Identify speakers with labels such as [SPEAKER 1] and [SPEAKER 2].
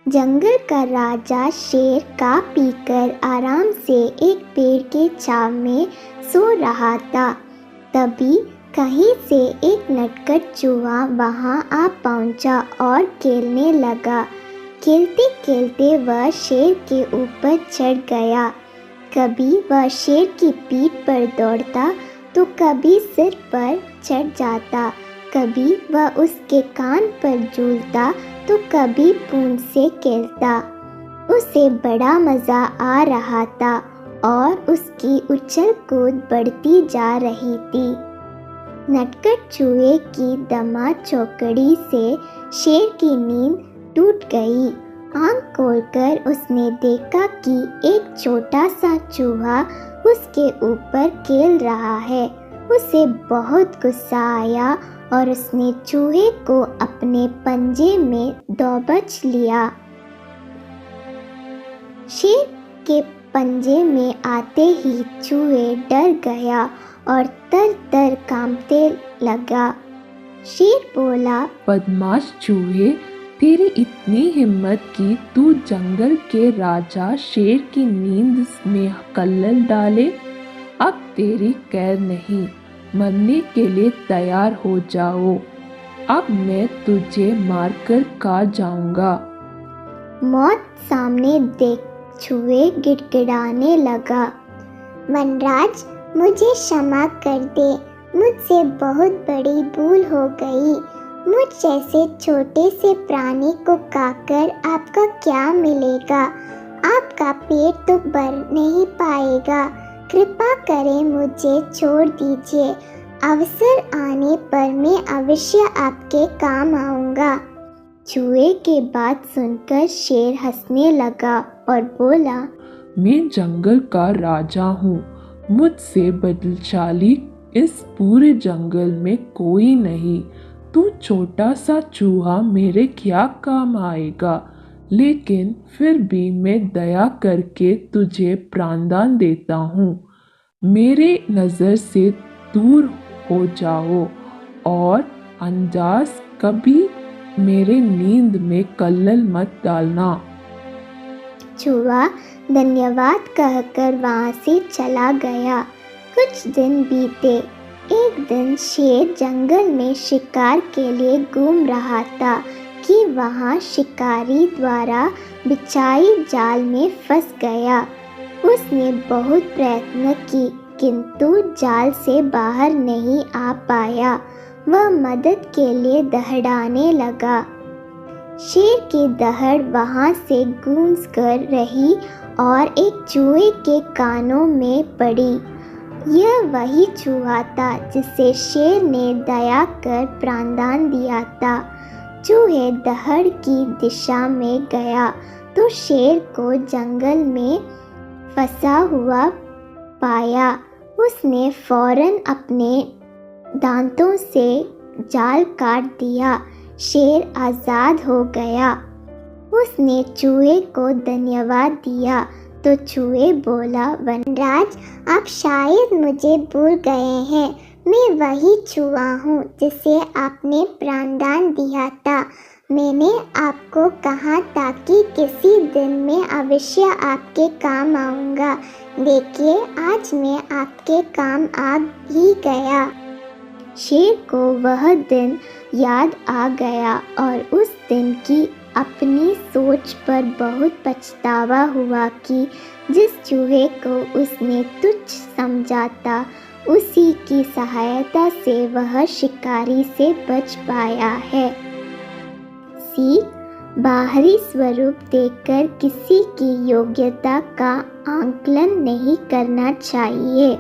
[SPEAKER 1] जंगल का राजा शेर खा पीकर आराम से एक पेड़ के छांव में सो रहा था। तभी कहीं से एक नटखट चूहा वहां आ पहुंचा और खेलने लगा। खेलते खेलते वह शेर के ऊपर चढ़ गया। कभी वह शेर की पीठ पर दौड़ता तो कभी सिर पर चढ़ जाता। कभी वह उसके कान पर झूलता तो कभी पूंछ से खेलता। उसे बड़ा मज़ा आ रहा था और उसकी उछल कूद बढ़ती जा रही थी। नटखट चूहे की दमा चौकड़ी से शेर की नींद टूट गई। आँख खोलकर उसने देखा कि एक छोटा सा चूहा उसके ऊपर खेल रहा है। उसे बहुत गुस्सा आया और उसने चूहे को अपने पंजे में दबोच लिया। शेर के पंजे में आते ही चूहे डर गया और तर-तर कांपने लगा। शेर बोला,
[SPEAKER 2] बदमाश चूहे, तेरी इतनी हिम्मत कि तू जंगल के राजा शेर की नींद में कल्लल डाले। अब तेरी खैर नहीं, मरने के लिए तैयार हो जाओ। अब मैं तुझे मारकर खा जाऊंगा।
[SPEAKER 1] मौत सामने देख चूहे गिड़गिड़ाने लगा। वनराज, मुझे क्षमा कर दे, मुझसे बहुत बड़ी भूल हो गई। मुझ जैसे छोटे से प्राणी को खाकर आपका क्या मिलेगा? आपका पेट तो भर नहीं पाएगा। कृपा करें मुझे छोड़ दीजिए। अवसर आने पर मैं अवश्य आपके काम आऊँगा। चूहे की बात सुनकर शेर हंसने लगा और बोला,
[SPEAKER 2] मैं जंगल का राजा हूँ। मुझसे बलशाली इस पूरे जंगल में कोई नहीं। तू छोटा सा चूहा मेरे क्या काम आएगा? लेकिन फिर भी मैं दया करके तुझे प्राणदान देता हूँ। मेरे नज़र से दूर हो जाओ और अंदाज कभी मेरे नींद में कल्लल मत डालना।
[SPEAKER 1] चूहा धन्यवाद कहकर वहाँ से चला गया। कुछ दिन बीते। एक दिन शेर जंगल में शिकार के लिए घूम रहा था कि वहाँ शिकारी द्वारा बिछाई जाल में फंस गया। उसने बहुत प्रयत्न की किंतु जाल से बाहर नहीं आ पाया। वह मदद के लिए दहड़ाने लगा। शेर की दहड़ वहाँ से गूंज कर रही और एक चूहे के कानों में पड़ी। यह वही चूहा था जिसे शेर ने दया कर प्राणदान दिया था। चूहे दहड़ की दिशा में गया तो शेर को जंगल में फंसा हुआ पाया। उसने फौरन अपने दांतों से जाल काट दिया। शेर आज़ाद हो गया। उसने चूहे को धन्यवाद दिया तो चूहे बोला, वनराज, आप शायद मुझे भूल गए हैं। मैं वही चूहा हूँ जिसे आपने प्राणदान दिया था। मैंने आपको कहा था कि किसी दिन मैं अवश्य आपके काम आऊँगा। देखिए, आज मैं आपके काम आ ही गया। शेर को वह दिन याद आ गया और उस दिन की अपनी सोच पर बहुत पछतावा हुआ कि जिस चूहे को उसने तुच्छ समझा था, उसी की सहायता से वह शिकारी से बच पाया है। सीख: बाहरी स्वरूप देखकर किसी की योग्यता का आंकलन नहीं करना चाहिए।